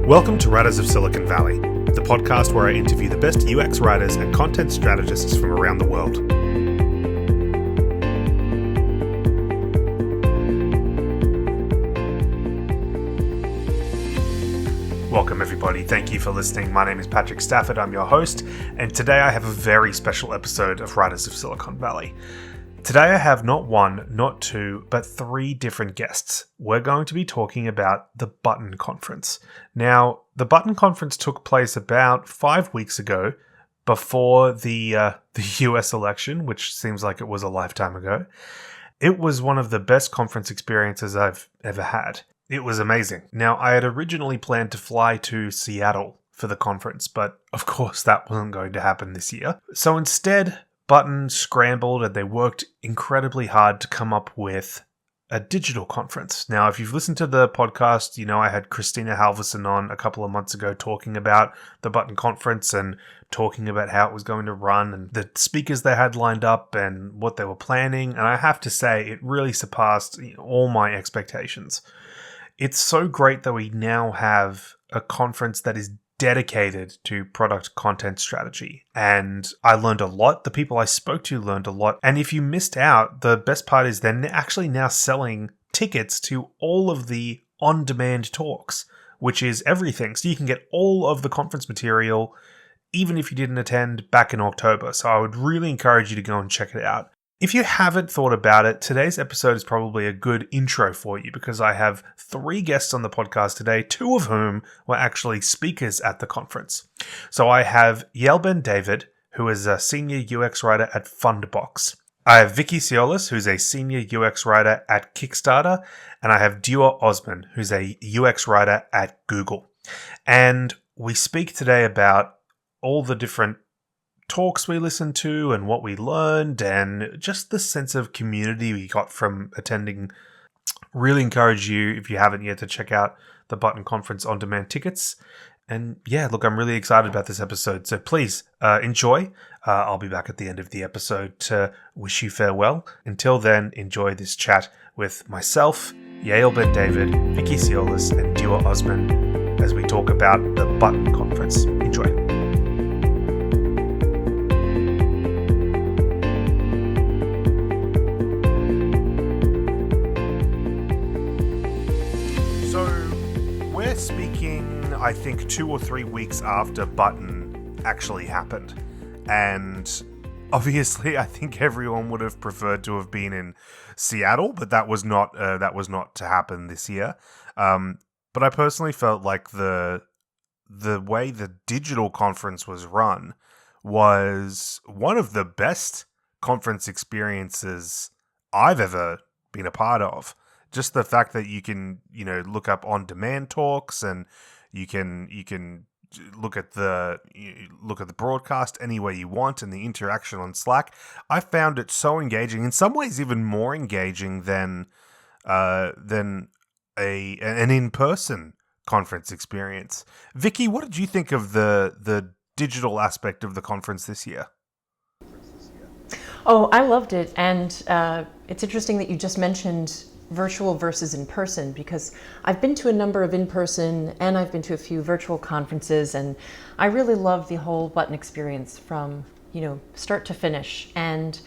Welcome to Writers of Silicon Valley, the podcast where I interview the best UX writers and content strategists from around the world. Welcome everybody, thank you for listening. My name is Patrick Stafford, I'm your host, and today I have a very special episode of Writers of Silicon Valley. Today I have not one, not two, but three different guests. We're going to be talking about the Button Conference. Now, the Button Conference took place about 5 weeks ago, before the US election, which seems like it was a lifetime ago. It was one of the best conference experiences I've ever had. It was amazing. Now, I had originally planned to fly to Seattle for the conference, but of course that wasn't going to happen this year. So instead, Button scrambled and they worked incredibly hard to come up with a digital conference. Now, if you've listened to the podcast, you know I had Christina Halverson on a couple of months ago talking about the Button Conference and talking about how it was going to run and the speakers they had lined up and what they were planning. And I have to say, it really surpassed all my expectations. It's so great that we now have a conference that is dedicated to product content strategy. And I learned a lot. The people I spoke to learned a lot. And if you missed out, the best part is they're actually now selling tickets to all of the on-demand talks, which is everything. So you can get all of the conference material, even if you didn't attend back in October. So I would really encourage you to go and check it out. If you haven't thought about it, today's episode is probably a good intro for you because I have three guests on the podcast today, two of whom were actually speakers at the conference. So I have Yael Ben-David, who is a senior UX writer at Fundbox. I have Vicki Siolos, who's a senior UX writer at Kickstarter. And I have Duaa Osman, who's a UX writer at Google. And we speak today about all the different talks we listened to and what we learned and just the sense of community we got from attending. Really encourage you, if you haven't yet, to check out the Button Conference on-demand tickets. And yeah, look, I'm really excited about this episode. So please enjoy. I'll be back at the end of the episode to wish you farewell. Until then, enjoy this chat with myself, Yael Ben-David, Vicki Siolos, and Duaa Osman as we talk about the Button Conference. Enjoy. Speaking, I think 2 or 3 weeks after Button actually happened. And obviously, I think everyone would have preferred to have been in Seattle, but that was not to happen this year. But I personally felt like the way the digital conference was run was one of the best conference experiences I've ever been a part of. Just the fact that you can, look up on-demand talks and you can look at the broadcast any way you want and the interaction on Slack. I found it so engaging, in some ways even more engaging than an in-person conference experience. Vicki, what did you think of the digital aspect of the conference this year? Oh, I loved it, and it's interesting that you just mentioned virtual versus in person, because I've been to a number of in-person and I've been to a few virtual conferences, and I really loved the whole Button experience from start to finish. And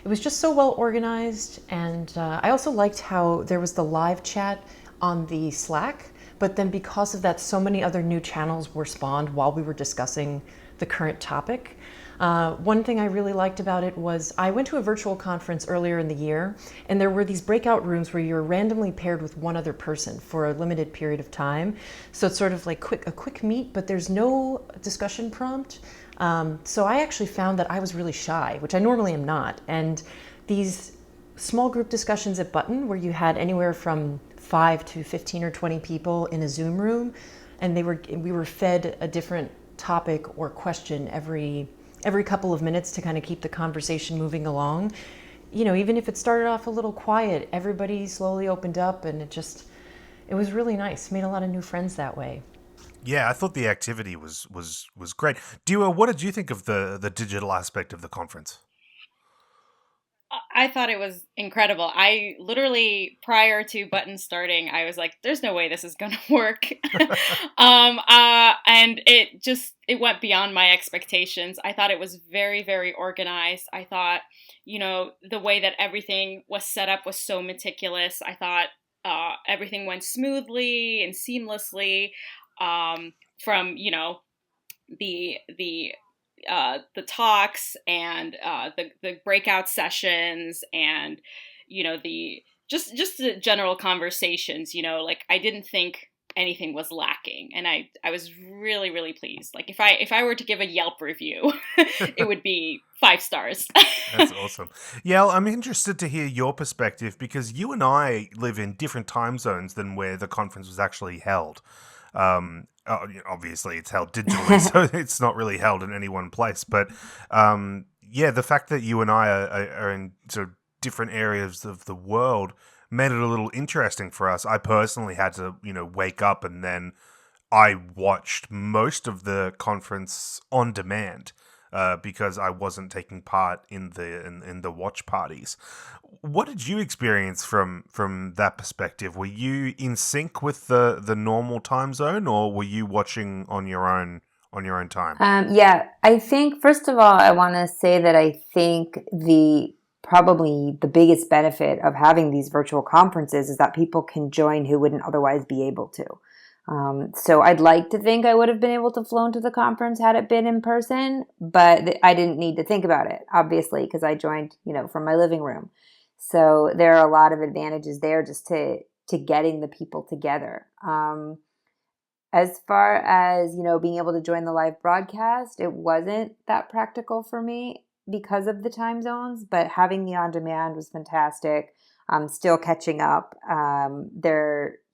it was just so well organized, and I also liked how there was the live chat on the Slack, but then because of that, so many other new channels were spawned while we were discussing the current topic. One thing I really liked about it was I went to a virtual conference earlier in the year, and there were these breakout rooms where you're randomly paired with one other person for a limited period of time. So it's sort of like a quick meet, but there's no discussion prompt. So I actually found that I was really shy, which I normally am not. And these small group discussions at Button, where you had anywhere from 5 to 15 or 20 people in a Zoom room, and we were fed a different topic or question every couple of minutes to kind of keep the conversation moving along. Even if it started off a little quiet, everybody slowly opened up, and it was really nice. Made a lot of new friends that way. Yeah, I thought the activity was great. Duaa, what did you think of the digital aspect of the conference? I thought it was incredible. I literally, prior to Button starting, I was like, there's no way this is going to work. And it went beyond my expectations. I thought it was very, very organized. I thought, the way that everything was set up was so meticulous. I thought everything went smoothly and seamlessly, from, the talks and the breakout sessions and the just the general conversations. Like I didn't think anything was lacking, and I was really, really pleased. Like if I were to give a Yelp review, it would be 5 stars. That's awesome. Yeah, I'm interested to hear your perspective because you and I live in different time zones than where the conference was actually held. Obviously, it's held digitally, so it's not really held in any one place. But the fact that you and I are in sort of different areas of the world made it a little interesting for us. I personally had to, wake up and then I watched most of the conference on demand. Because I wasn't taking part in the watch parties. What did you experience from that perspective? Were you in sync with the normal time zone, or were you watching on your own time? I think first of all, I want to say that I think probably the biggest benefit of having these virtual conferences is that people can join who wouldn't otherwise be able to. So I'd like to think I would have been able to flown to the conference had it been in person, but I didn't need to think about it, obviously, because I joined, from my living room. So there are a lot of advantages there just to getting the people together. As far as, being able to join the live broadcast, it wasn't that practical for me because of the time zones, but having the on-demand was fantastic. I'm still catching up.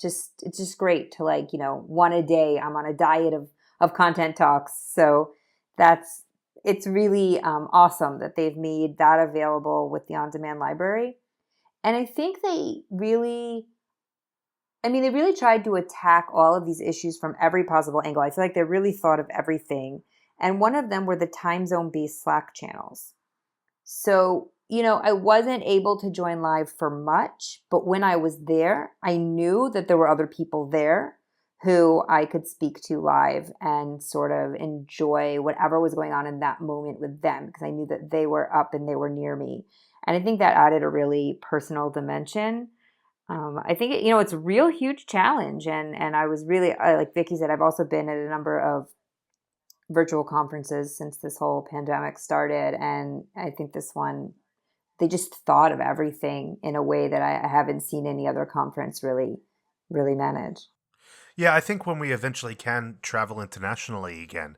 It's just great to one a day. I'm on a diet of content talks. So it's really awesome that they've made that available with the on-demand library. And I think they really tried to attack all of these issues from every possible angle. I feel like they really thought of everything. And one of them were the time zone based Slack channels. So I wasn't able to join live for much, but when I was there, I knew that there were other people there who I could speak to live and sort of enjoy whatever was going on in that moment with them because I knew that they were up and they were near me. And I think that added a really personal dimension. I think, it's a real huge challenge. And I was really, like Vicki said, I've also been at a number of virtual conferences since this whole pandemic started. And I think this one, they just thought of everything in a way that I haven't seen any other conference really, really manage. Yeah, I think when we eventually can travel internationally again,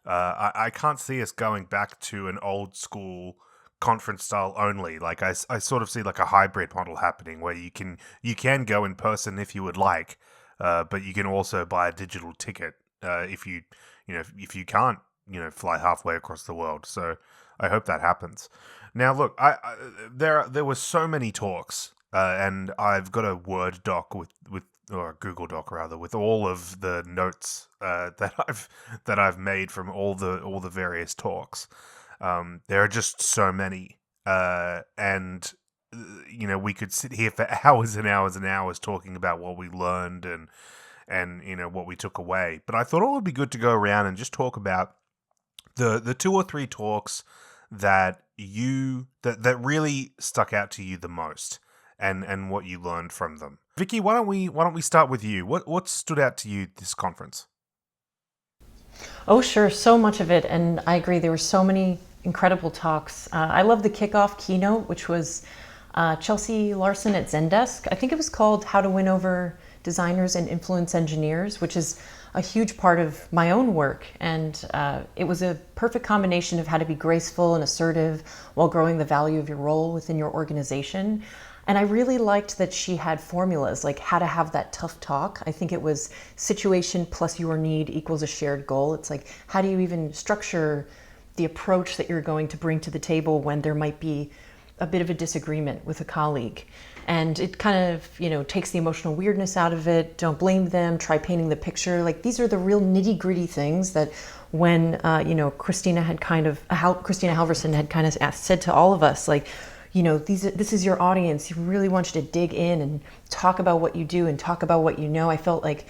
I can't see us going back to an old school conference style only. Like I sort of see like a hybrid model happening where you can go in person if you would like, but you can also buy a digital ticket if you can't fly halfway across the world. So I hope that happens. Now, look, there were so many talks, and I've got a Word doc or a Google Doc rather, with all of the notes that I've made from all the various talks. There are just so many, and we could sit here for hours and hours and hours talking about what we learned and what we took away. But I thought it would be good to go around and just talk about the 2 or 3 talks that really stuck out to you the most and what you learned from them. Vicki, why don't we start with you? What stood out to you this conference? Oh, sure. So much of it. And I agree. There were so many incredible talks. I love the kickoff keynote, which was Chelsea Larson at Zendesk. I think it was called How to Win Over Designers and Influence Engineers, which is a huge part of my own work. And it was a perfect combination of how to be graceful and assertive while growing the value of your role within your organization. And I really liked that she had formulas, like how to have that tough talk. I think it was situation plus your need equals a shared goal. It's like, how do you even structure the approach that you're going to bring to the table when there might be a bit of a disagreement with a colleague? And it kind of, takes the emotional weirdness out of it. Don't blame them. Try painting the picture. Like, these are the real nitty-gritty things that when, Christina Halverson had kind of said to all of us, like, this is your audience. He really wants you to dig in and talk about what you do and talk about what you know. I felt like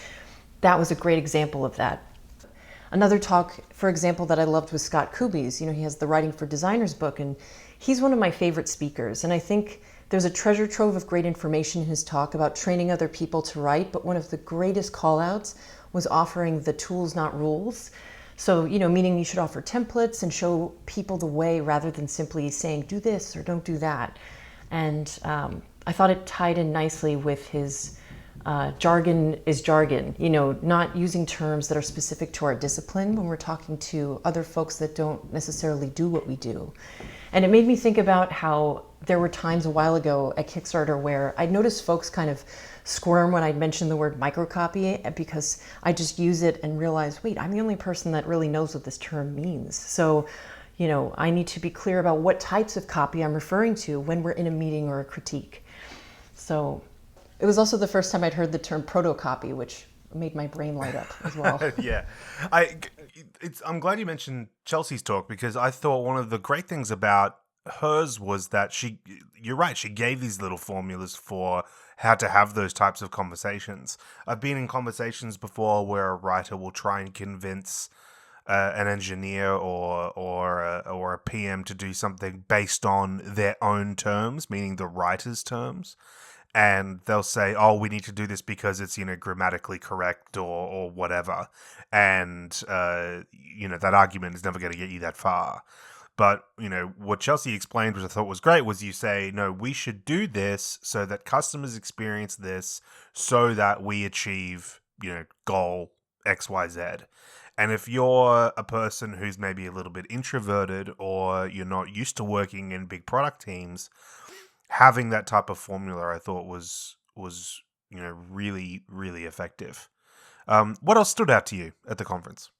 that was a great example of that. Another talk, for example, that I loved was Scott Kuby's. He has the Writing for Designers book, and he's one of my favorite speakers. And I think there's a treasure trove of great information in his talk about training other people to write, but one of the greatest call-outs was offering the tools, not rules. So, meaning you should offer templates and show people the way rather than simply saying, do this or don't do that. And I thought it tied in nicely with his jargon is jargon, not using terms that are specific to our discipline when we're talking to other folks that don't necessarily do what we do. And it made me think about how there were times a while ago at Kickstarter where I noticed folks kind of squirm when I'd mention the word microcopy, because I just use it and realize, wait, I'm the only person that really knows what this term means. So, I need to be clear about what types of copy I'm referring to when we're in a meeting or a critique. So it was also the first time I'd heard the term protocopy, which made my brain light up as well. Yeah. I'm glad you mentioned Chelsea's talk, because I thought one of the great things about hers was that you're right, she gave these little formulas for how to have those types of conversations. I've been in conversations before where a writer will try and convince an engineer or a PM to do something based on their own terms, meaning the writer's terms. And they'll say, oh, we need to do this because it's, grammatically correct or whatever. And, that argument is never going to get you that far. But, what Chelsea explained, which I thought was great, was you say, no, we should do this so that customers experience this so that we achieve, goal X, Y, Z. And if you're a person who's maybe a little bit introverted, or you're not used to working in big product teams, having that type of formula, I thought was really, really effective. What else stood out to you at the conference?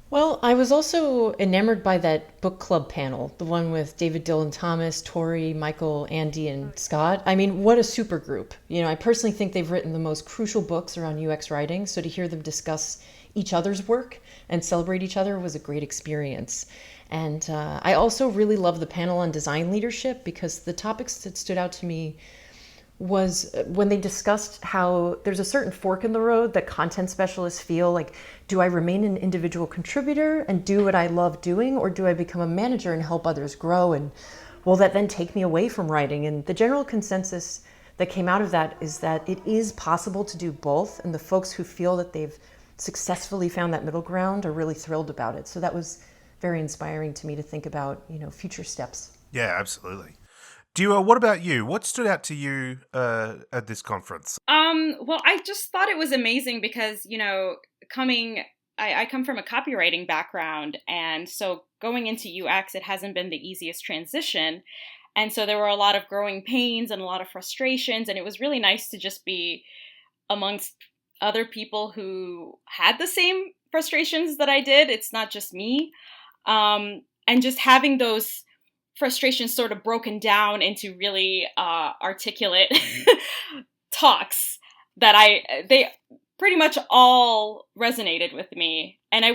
Well, I was also enamored by that book club panel, the one with David Dylan Thomas, Tori, Michael, Andy, and Scott. I mean, what a super group. I personally think they've written the most crucial books around UX writing, so to hear them discuss each other's work and celebrate each other was a great experience. And I also really love the panel on design leadership, because the topics that stood out to me was when they discussed how there's a certain fork in the road that content specialists feel like, do I remain an individual contributor and do what I love doing, or do I become a manager and help others grow? And will that then take me away from writing? And the general consensus that came out of that is that it is possible to do both. And the folks who feel that they've successfully found that middle ground are really thrilled about it. So that was very inspiring to me to think about, future steps. Yeah, absolutely. What about you? What stood out to you at this conference? Well, I just thought it was amazing because, I come from a copywriting background, and so going into UX, it hasn't been the easiest transition. And so there were a lot of growing pains and a lot of frustrations, and it was really nice to just be amongst other people who had the same frustrations that I did. It's not just me. And just having those frustrations sort of broken down into really articulate talks that they pretty much all resonated with me. And I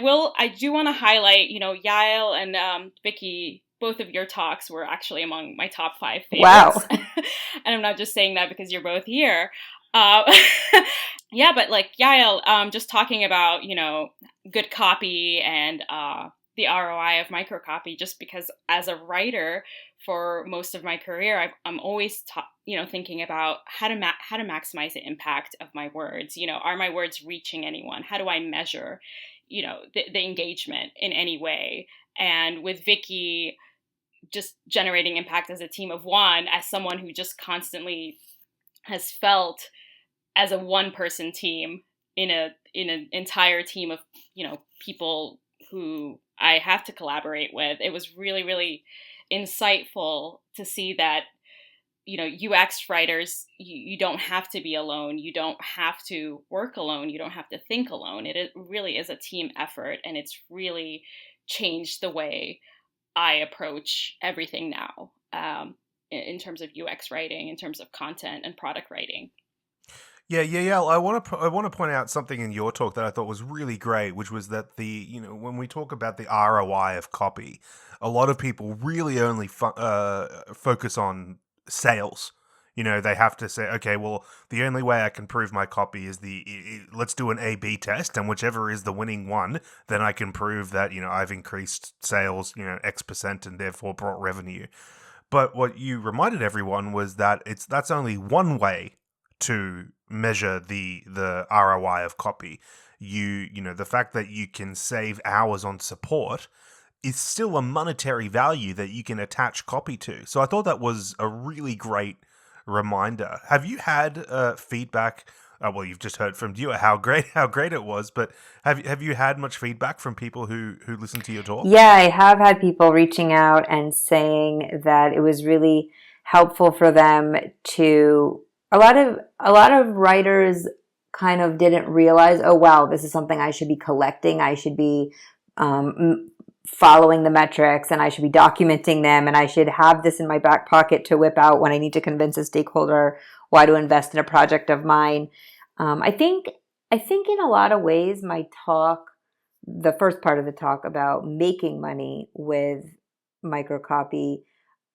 do want to highlight, Yael and Vicki, both of your talks were actually among my top 5 favorites. Wow. And I'm not just saying that because you're both here. Yeah, but like Yael, just talking about, good copy and the ROI of microcopy, just because as a writer for most of my career, I'm always thinking about how to maximize the impact of my words. Are my words reaching anyone? How do I measure, the engagement in any way? And with Vicki, just generating impact as a team of one, as someone who just constantly has felt as a one-person team in an entire team of people who I have to collaborate with. It was really, really insightful to see that, UX writers, you don't have to be alone. You don't have to work alone. You don't have to think alone. It really is a team effort, and it's really changed the way I approach everything now, in terms of UX writing, in terms of content and product writing. Yeah. I want to point out something in your talk that I thought was really great, which was that when we talk about the ROI of copy, a lot of people really only focus on sales. They have to say, okay, well, the only way I can prove my copy is let's do an A/B test, and whichever is the winning one, then I can prove that I've increased sales X% and therefore brought revenue. But what you reminded everyone was that that's only one way to measure the ROI of copy. The fact that you can save hours on support is still a monetary value that you can attach copy to. So I thought that was a really great reminder. Have you had feedback? Well, you've just heard from Duaa how great it was, but have you had much feedback from people who listen to your talk? Yeah, I have had people reaching out and saying that it was really helpful for them to. A lot of writers kind of didn't realize, oh wow, this is something I should be collecting. I should be following the metrics, and I should be documenting them, and I should have this in my back pocket to whip out when I need to convince a stakeholder why to invest in a project of mine. I think in a lot of ways, my talk, the first part of the talk about making money with microcopy,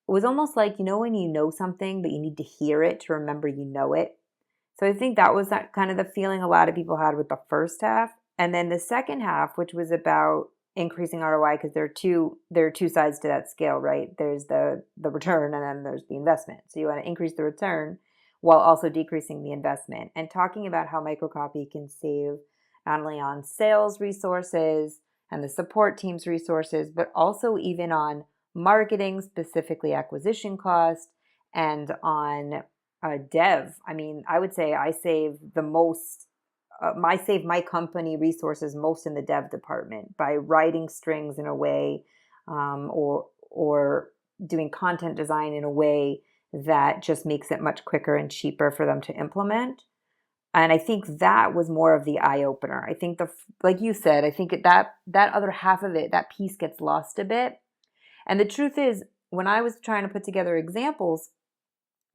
was almost like, when you know something, but you need to hear it to remember you know it. So I think that was kind of the feeling a lot of people had with the first half. And then the second half, which was about increasing ROI, because there are two sides to that scale, right? There's the return, and then there's the investment. So you want to increase the return while also decreasing the investment, and talking about how microcopy can save not only on sales resources and the support team's resources, but also even on marketing, specifically acquisition cost, and on dev. I mean, I would say I save the most. I save my company resources most in the dev department by writing strings in a way, or doing content design in a way that just makes it much quicker and cheaper for them to implement. And I think that was more of the eye opener. I think like you said, I think that other half of it, that piece gets lost a bit. And the truth is, when I was trying to put together examples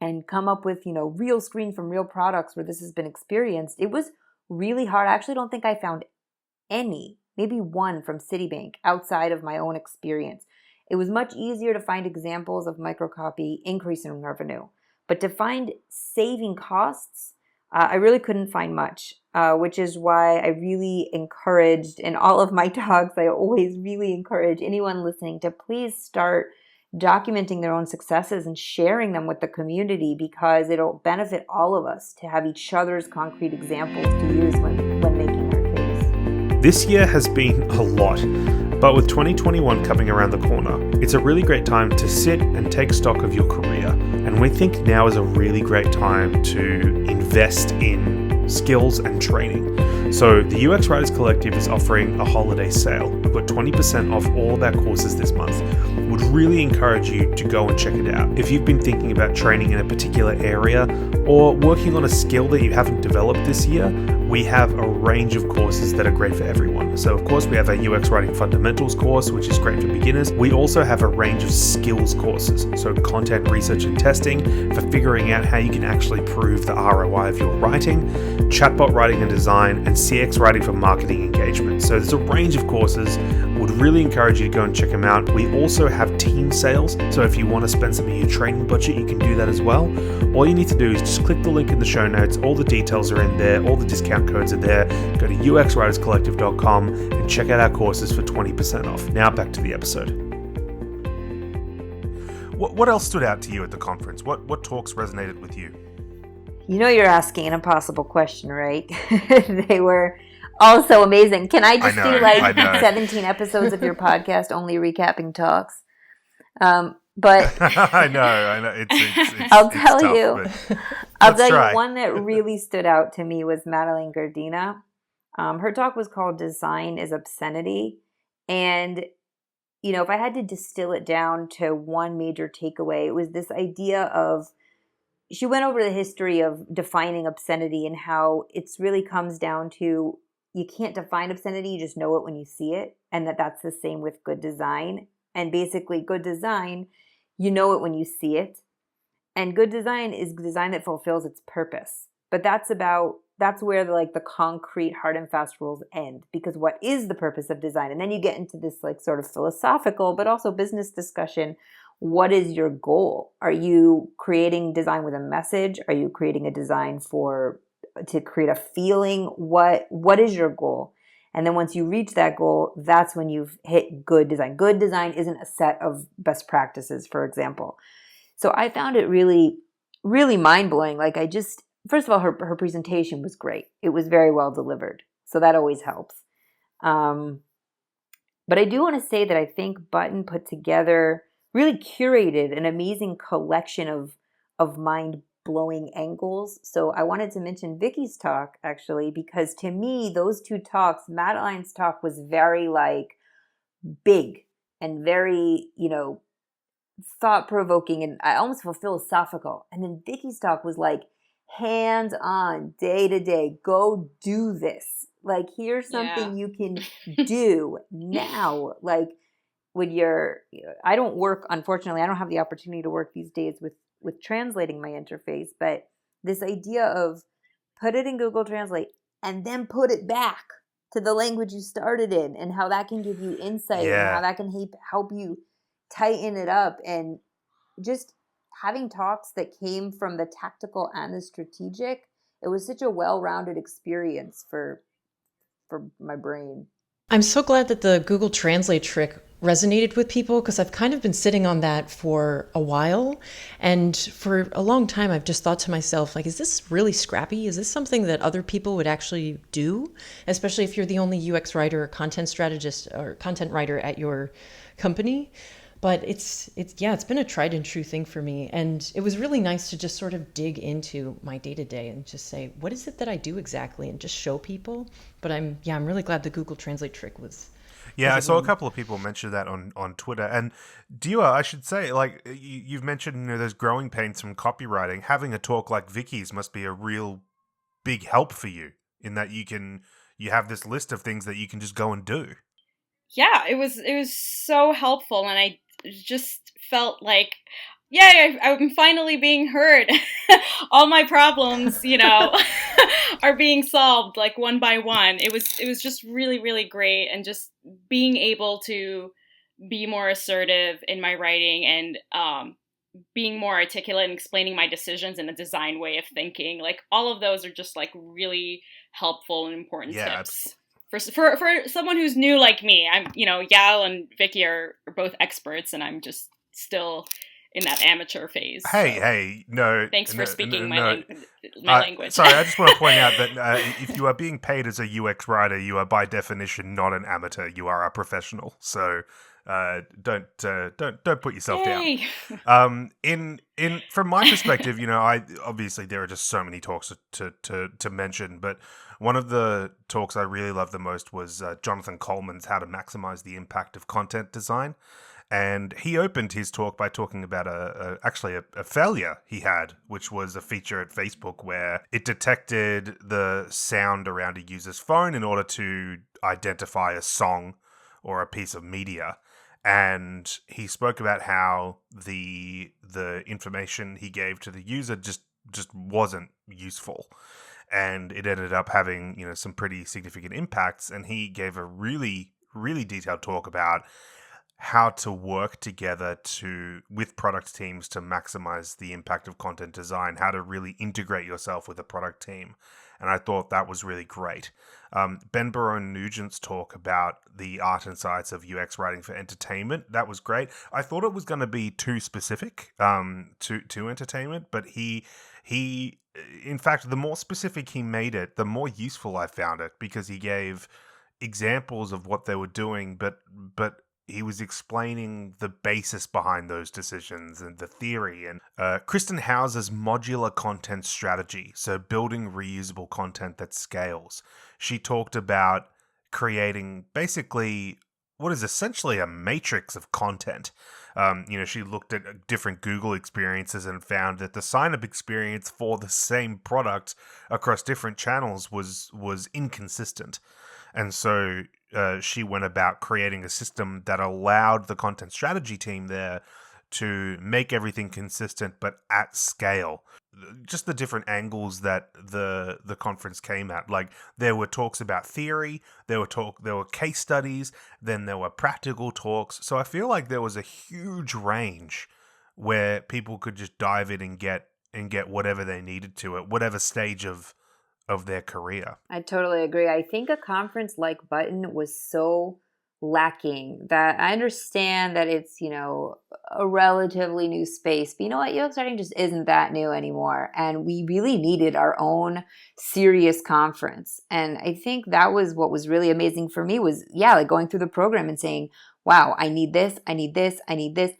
and come up with, real screen from real products where this has been experienced, it was really hard. I actually don't think I found any, maybe one from Citibank outside of my own experience. It was much easier to find examples of microcopy increasing revenue. But to find saving costs, I really couldn't find much, which is why I really encouraged, in all of my talks, I always really encourage anyone listening to please start documenting their own successes and sharing them with the community, because it'll benefit all of us to have each other's concrete examples to use when making our case. This year has been a lot, but with 2021 coming around the corner, it's a really great time to sit and take stock of your career. And we think now is a really great time to invest in skills and training. So the UX Writers Collective is offering a holiday sale. We've got 20% off all of our courses this month. Would really encourage you to go and check it out. If you've been thinking about training in a particular area or working on a skill that you haven't developed this year, we have a range of courses that are great for everyone. So of course we have our UX Writing Fundamentals course, which is great for beginners. We also have a range of skills courses, so content research and testing for figuring out how you can actually prove the ROI of your writing, chatbot writing and design, and CX writing for marketing engagement. So there's a range of courses. Would really encourage you to go and check them out. We also have team sales, so if you want to spend some of your training budget, you can do that as well. All you need to do is just click the link in the show notes. All the details are in there. All the discount codes are there. Go to uxwriterscollective.com and check out our courses for 20% off. Now back to the episode. What else stood out to you at the conference? What talks resonated with you? You're asking an impossible question, right? They were all so amazing. Can I just do 17 episodes of your podcast only recapping talks? But I know. It's I'll tell tough, you. One that really stood out to me was Madeline Gardina. Her talk was called "Design is Obscenity," and if I had to distill it down to one major takeaway, it was this idea of. She went over the history of defining obscenity and how it's really comes down to you can't define obscenity, you just know it when you see it, and that's the same with good design. And basically, good design, you know it when you see it. And good design is design that fulfills its purpose. But that's where the concrete hard and fast rules end, because what is the purpose of design? And then you get into this like sort of philosophical but also business discussion. What is your goal? Are you creating design with a message? Are you creating a design to create a feeling? What is your goal? And then once you reach that goal, that's when you've hit good design. Good design isn't a set of best practices, for example. So I found it really, really mind-blowing. First of all, her presentation was great. It was very well delivered. So that always helps. But I do want to say that I think Button put together, really curated an amazing collection of mind-blowing angles. So I wanted to mention Vicki's talk, actually, because to me, those two talks, Madeline's talk was very big and very, thought-provoking, and I almost feel philosophical. And then Vicki's talk was hands-on, day-to-day, go do this. Here's something you can do now. When I don't work, unfortunately, I don't have the opportunity to work these days with translating my interface, but this idea of put it in Google Translate and then put it back to the language you started in, and how that can give you insight and how that can help you tighten it up, and just having talks that came from the tactical and the strategic. It was such a well-rounded experience for my brain. I'm so glad that the Google Translate trick resonated with people, because I've kind of been sitting on that for a while. And for a long time, I've just thought to myself, is this really scrappy? Is this something that other people would actually do? Especially if you're the only UX writer or content strategist or content writer at your company. But it's been a tried and true thing for me. And it was really nice to just sort of dig into my day-to-day and just say, what is it that I do exactly? And just show people. But I'm really glad the Google Translate trick was. Yeah, I saw a couple of people mention that on Twitter. And Duaa, I should say, you've mentioned those growing pains from copywriting. Having a talk like Vicki's must be a real big help for you, in that you have this list of things that you can just go and do. Yeah, it was so helpful, and I just felt like, yay, I'm finally being heard. All my problems, are being solved one by one. It was just really, really great, and just being able to be more assertive in my writing, and being more articulate and explaining my decisions in a design way of thinking. All of those are just really helpful and important tips. For someone who's new like me. I'm, Yael and Vicki are both experts, and I'm just still in that amateur phase. Hey, no. Thanks for speaking my language. Sorry, I just want to point out that if you are being paid as a UX writer, you are by definition not an amateur. You are a professional. So don't put yourself down. From my perspective, I obviously there are just so many talks to mention, but one of the talks I really loved the most was Jonathan Coleman's How to Maximize the Impact of Content Design. And he opened his talk by talking about a failure he had, which was a feature at Facebook where it detected the sound around a user's phone in order to identify a song or a piece of media. And he spoke about how the information he gave to the user just wasn't useful. And it ended up having, some pretty significant impacts. And he gave a really, really detailed talk about how to work together with product teams to maximize the impact of content design, how to really integrate yourself with a product team. And I thought that was really great. Ben Barone-Nugent's talk about the art and science of UX writing for entertainment, that was great. I thought it was going to be too specific to entertainment, but he in fact, the more specific he made it, the more useful I found it, because he gave examples of what they were doing, but he was explaining the basis behind those decisions and the theory. And Kristen Houser's modular content strategy, so building reusable content that scales. She talked about creating basically what is essentially a matrix of content. She looked at different Google experiences and found that the sign-up experience for the same product across different channels was inconsistent. And so she went about creating a system that allowed the content strategy team there to make everything consistent, but at scale. just the different angles that the conference came at. Like there were talks about theory, there were case studies, then there were practical talks. So I feel like there was a huge range where people could just dive in and get whatever they needed to at whatever stage of their career. I totally agree. I think a conference like Button was so lacking that I understand that it's, a relatively new space. But you know what? UX writing just isn't that new anymore. And we really needed our own serious conference. And I think that was what was really amazing for me was, like going through the program and saying, wow, I need this, I need this, I need this,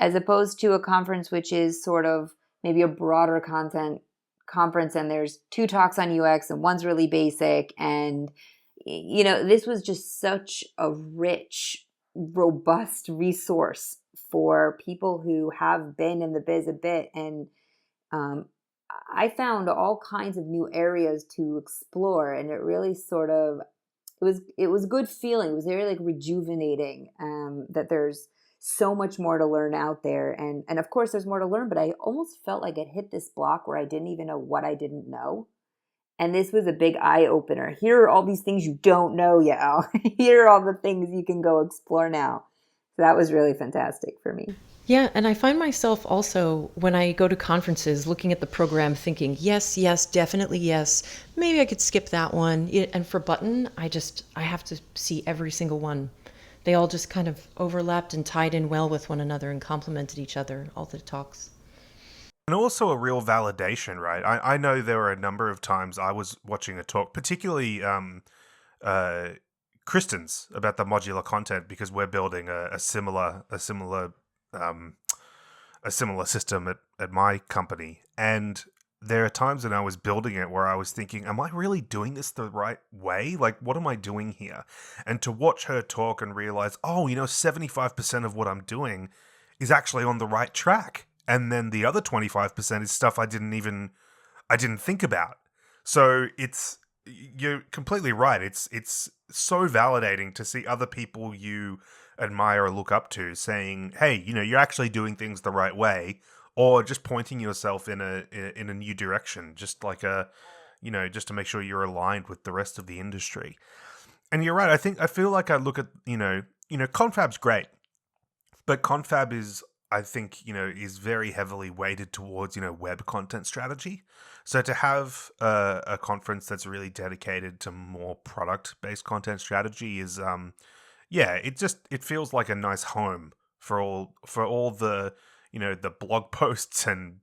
as opposed to a conference which is sort of maybe a broader content conference and there's 2 talks on UX and one's really basic. And, this was just such a rich, robust resource for people who have been in the biz a bit. And I found all kinds of new areas to explore. And it really it was good feeling. It was very rejuvenating that there's so much more to learn out there. And of course there's more to learn, but I almost felt like it hit this block where I didn't even know what I didn't know. And this was a big eye opener. Here are all these things you don't know, Yael. Here are all the things you can go explore now. So that was really fantastic for me. Yeah, and I find myself also, when I go to conferences, looking at the program thinking, yes, definitely yes. Maybe I could skip that one. And for Button, I have to see every single one. They all just kind of overlapped and tied in well with one another and complemented each other, all the talks. And also a real validation, right? I know there were a number of times I was watching a talk, particularly Kristen's, about the modular content, because we're building a similar system at my company. And there are times when I was building it where I was thinking, am I really doing this the right way? Like, what am I doing here? And to watch her talk and realize, 75% of what I'm doing is actually on the right track. And then the other 25% is stuff I didn't think about. So you're completely right. It's so validating to see other people you admire or look up to saying, hey, you're actually doing things the right way, or just pointing yourself in a new direction, just like just to make sure you're aligned with the rest of the industry. And you're right. I feel like I look at, Confab's great, but Confab is, I think, is very heavily weighted towards, web content strategy. So to have a conference that's really dedicated to more product-based content strategy is, it feels like a nice home for all the, the blog posts and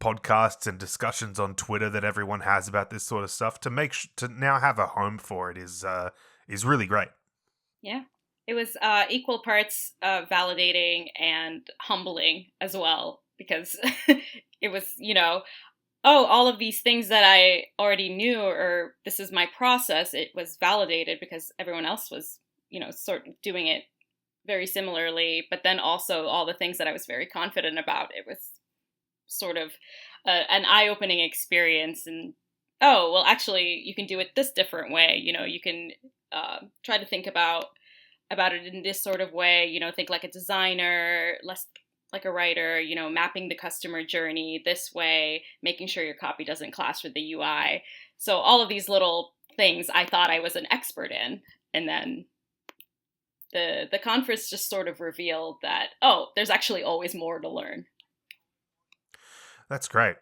podcasts and discussions on Twitter that everyone has about this sort of stuff. To now have a home for it is really great. Yeah. It was equal parts validating and humbling as well, because it was, all of these things that I already knew, or this is my process, it was validated because everyone else was, sort of doing it very similarly. But then also all the things that I was very confident about, it was sort of an eye-opening experience. And, actually, you can do it this different way. You can try to think about it in this sort of way, think like a designer, less like a writer, mapping the customer journey this way, making sure your copy doesn't clash with the UI. So all of these little things I thought I was an expert in. And then the conference just sort of revealed that, there's actually always more to learn. That's great.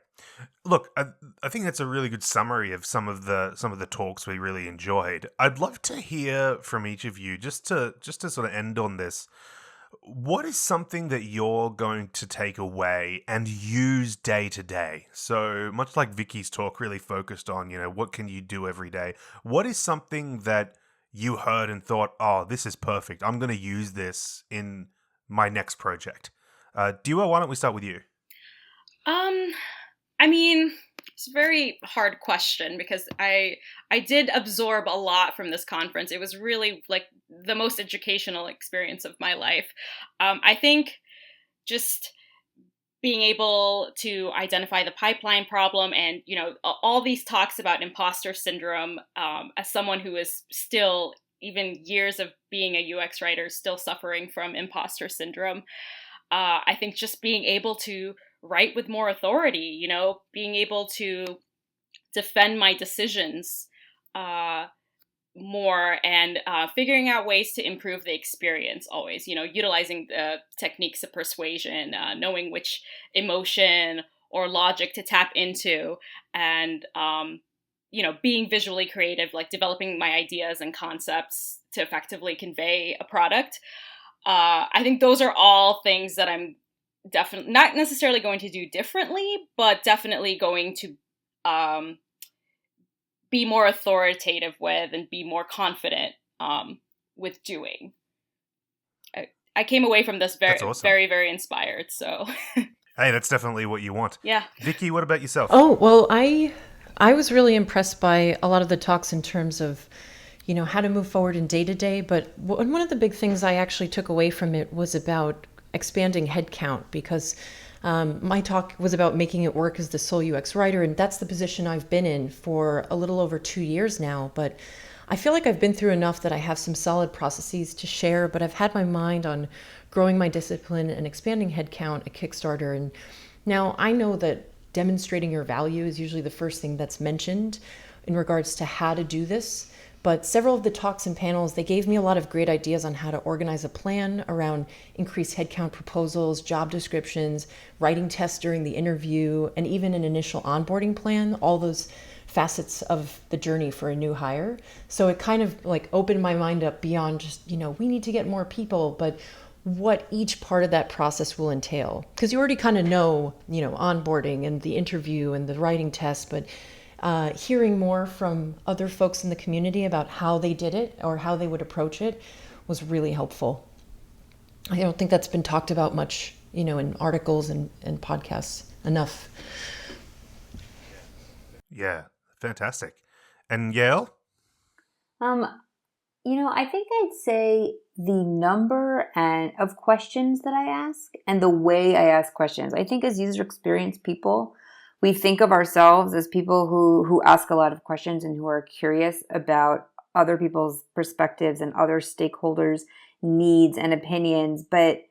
Look, I think that's a really good summary of some of the talks we really enjoyed. I'd love to hear from each of you, just to sort of end on this. What is something that you're going to take away and use day to day? So much like Vicki's talk really focused on, what can you do every day? What is something that you heard and thought, this is perfect. I'm going to use this in my next project. Duaa, why don't we start with you? It's a very hard question because I did absorb a lot from this conference. It was really like the most educational experience of my life. I think just being able to identify the pipeline problem and, all these talks about imposter syndrome, as someone who is still, even years of being a UX writer, still suffering from imposter syndrome. I think just being able to write with more authority, being able to defend my decisions more, and figuring out ways to improve the experience always, utilizing the techniques of persuasion, knowing which emotion or logic to tap into, and, being visually creative, like developing my ideas and concepts to effectively convey a product. I think those are all things that I'm definitely not necessarily going to do differently, but definitely going to be more authoritative with and be more confident with doing. I came away from this very, awesome. very, very inspired. So, hey, that's definitely what you want. Yeah. Vicki, what about yourself? Oh, well, I was really impressed by a lot of the talks in terms of, how to move forward in day-to-day. But one of the big things I actually took away from it was about expanding headcount, because my talk was about making it work as the sole UX writer, and that's the position I've been in for a little over 2 years now. But I feel like I've been through enough that I have some solid processes to share, but I've had my mind on growing my discipline and expanding headcount at Kickstarter. And now I know that demonstrating your value is usually the first thing that's mentioned in regards to how to do this. But several of the talks and panels, they gave me a lot of great ideas on how to organize a plan around increased headcount proposals, job descriptions, writing tests during the interview, and even an initial onboarding plan, all those facets of the journey for a new hire. So it kind of like opened my mind up beyond just, we need to get more people, but what each part of that process will entail. Because you already kind of know, onboarding and the interview and the writing test, but hearing more from other folks in the community about how they did it or how they would approach it was really helpful. I don't think that's been talked about much, in articles and podcasts enough. Yeah, fantastic. And Yael? I think I'd say the number of questions that I ask and the way I ask questions. I think as user experience people, we think of ourselves as people who ask a lot of questions and who are curious about other people's perspectives and other stakeholders' needs and opinions. But,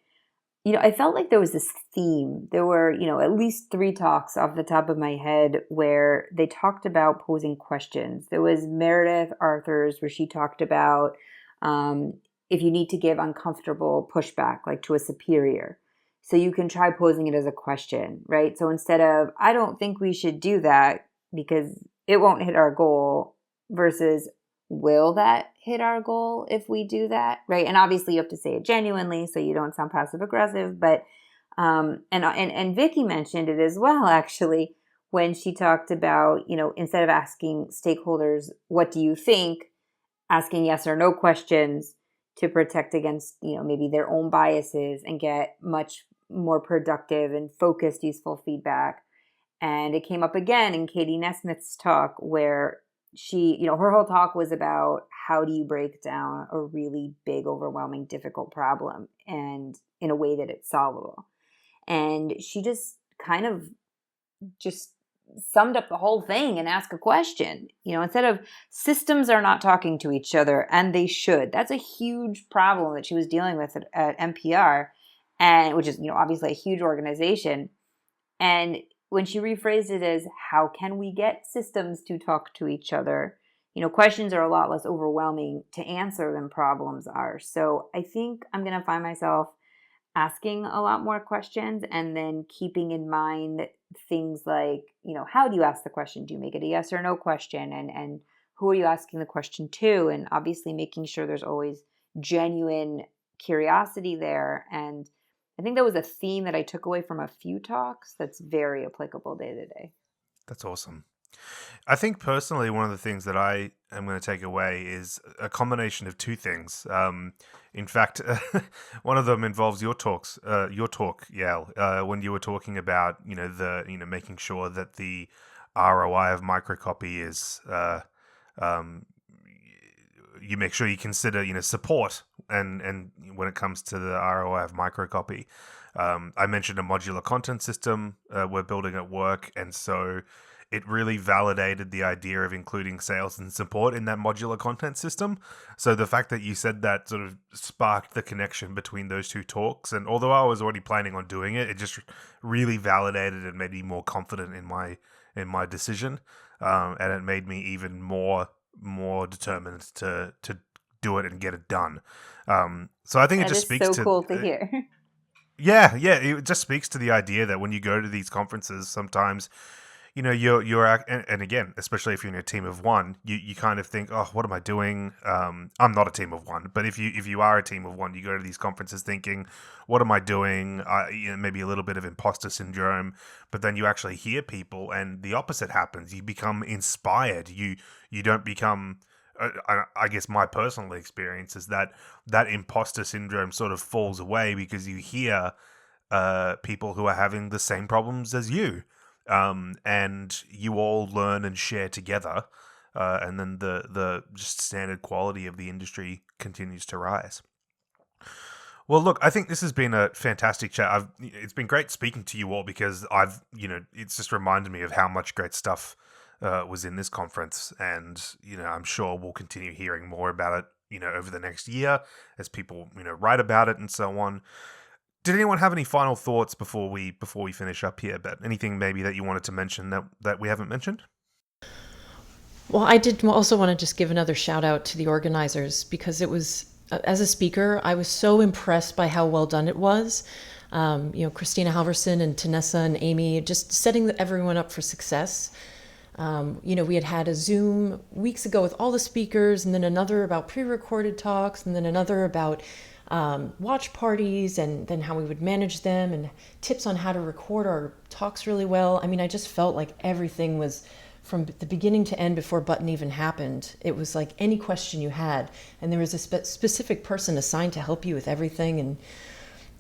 I felt like there was this theme. There were, at least 3 talks off the top of my head where they talked about posing questions. There was Meredith Arthur's where she talked about if you need to give uncomfortable pushback, like to a superior. So you can try posing it as a question, right? So instead of, I don't think we should do that because it won't hit our goal, versus, will that hit our goal if we do that, right? And obviously you have to say it genuinely so you don't sound passive aggressive. But and Vicki mentioned it as well, actually, when she talked about, instead of asking stakeholders, what do you think, asking yes or no questions to protect against, maybe their own biases and get much more productive and focused, useful feedback. And it came up again in Katie Nesmith's talk where she, her whole talk was about how do you break down a really big, overwhelming, difficult problem and in a way that it's solvable. And she just kind of just summed up the whole thing and asked a question. Instead of, systems are not talking to each other, and they should. That's a huge problem that she was dealing with at NPR, and which is, obviously a huge organization. And when she rephrased it as, how can we get systems to talk to each other? Questions are a lot less overwhelming to answer than problems are. So I think I'm going to find myself asking a lot more questions, and then keeping in mind things like, how do you ask the question? Do you make it a yes or no question? And who are you asking the question to? And obviously making sure there's always genuine curiosity there. And I think that was a theme that I took away from a few talks that's very applicable day to day. That's awesome. I think personally, one of the things that I am going to take away is a combination of 2 things. In fact, one of them involves your talk, Yael, when you were talking about, making sure that the ROI of microcopy is, you make sure you consider, support, and when it comes to the ROI of microcopy. I mentioned a modular content system we're building at work, and so it really validated the idea of including sales and support in that modular content system. So the fact that you said that sort of sparked the connection between those two talks. And although I was already planning on doing it, it just really validated and made me more confident in my decision. And it made me even more determined to do it and get it done. So I think it just speaks to... That is so cool to hear. Yeah, it just speaks to the idea that when you go to these conferences, sometimes, you're and again, especially if you're in a team of one, you kind of think, oh, what am I doing? I'm not a team of one, but if you are a team of one, you go to these conferences thinking, what am I doing? Maybe a little bit of imposter syndrome, but then you actually hear people, and the opposite happens. You become inspired. You don't become. I guess my personal experience is that imposter syndrome sort of falls away because you hear people who are having the same problems as you, and you all learn and share together, and then the just standard quality of the industry continues to rise. Well, look, I think this has been a fantastic chat. It's been great speaking to you all because it's just reminded me of how much great stuff was in this conference, and I'm sure we'll continue hearing more about it over the next year as people write about it and so on. Did anyone have any final thoughts before we finish up here? But anything maybe that you wanted to mention that we haven't mentioned? Well, I did also want to just give another shout out to the organizers, because it was, as a speaker, I was so impressed by how well done it was. Christina Halverson and Tanessa and Amy just setting everyone up for success. We had a Zoom weeks ago with all the speakers, and then another about pre-recorded talks, and then another about watch parties, and then how we would manage them, and tips on how to record our talks really well. I mean, I just felt like everything was from the beginning to end before Button even happened. It was like any question you had, and there was a specific person assigned to help you with everything, and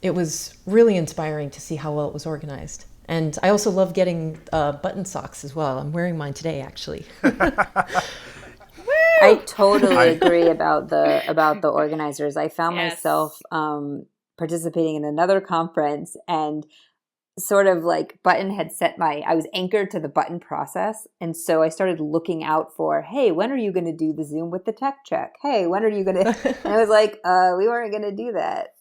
it was really inspiring to see how well it was organized. And I also love getting button socks as well. I'm wearing mine today, actually. I totally agree about the organizers. I found myself participating in another conference, and sort of like Button had I was anchored to the Button process. And so I started looking out for, hey, when are you going to do the Zoom with the tech check? Hey, when are you going to? And I was like, we weren't going to do that.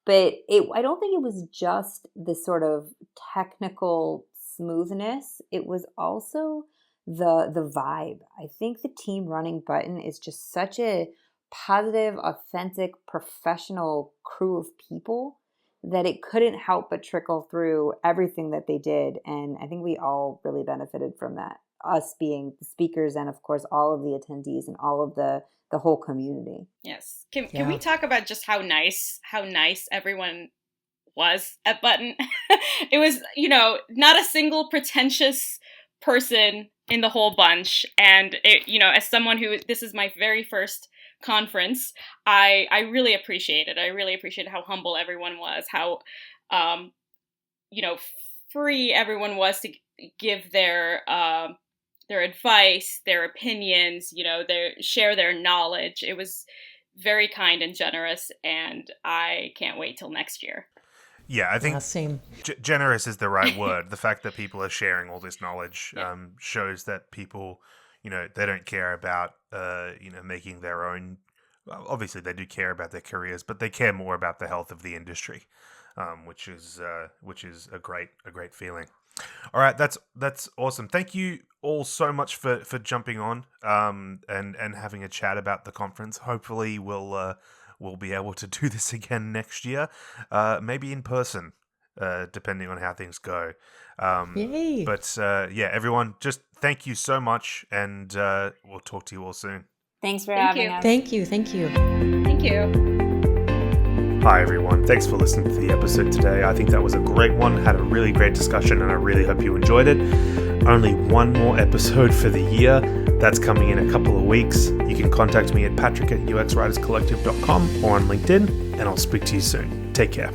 But I don't think it was just the sort of technical smoothness. It was also the vibe. I think the team running Button is just such a positive, authentic, professional crew of people that it couldn't help but trickle through everything that they did. And I think we all really benefited from that, us being the speakers and, of course, all of the attendees and all of the whole community. Yes. Can we talk about just how nice everyone was at Button? It was, not a single pretentious person in the whole bunch. And, as someone this is my very first conference, I really appreciate it. I really appreciate how humble everyone was, how, free everyone was to give their advice, their opinions, share their knowledge. It was very kind and generous, and I can't wait till next year. Yeah, I think same. Generous is the right word. The fact that people are sharing all this knowledge shows that people, they don't care about, making their own. Obviously, they do care about their careers, but they care more about the health of the industry, which is a great feeling. All right, that's awesome. Thank you all so much for jumping on and having a chat about the conference. Hopefully, we'll be able to do this again next year, maybe in person, depending on how things go. Yay! But everyone, just thank you so much, and we'll talk to you all soon. Thanks for having us. Thank you. Thank you. Hi everyone, thanks for listening to the episode today. I think that was a great one, had a really great discussion, and I really hope you enjoyed it. Only one more episode for the year. That's coming in a couple of weeks. You can contact me at patrick@uxwriterscollective.com or on LinkedIn, and I'll speak to you soon. Take care.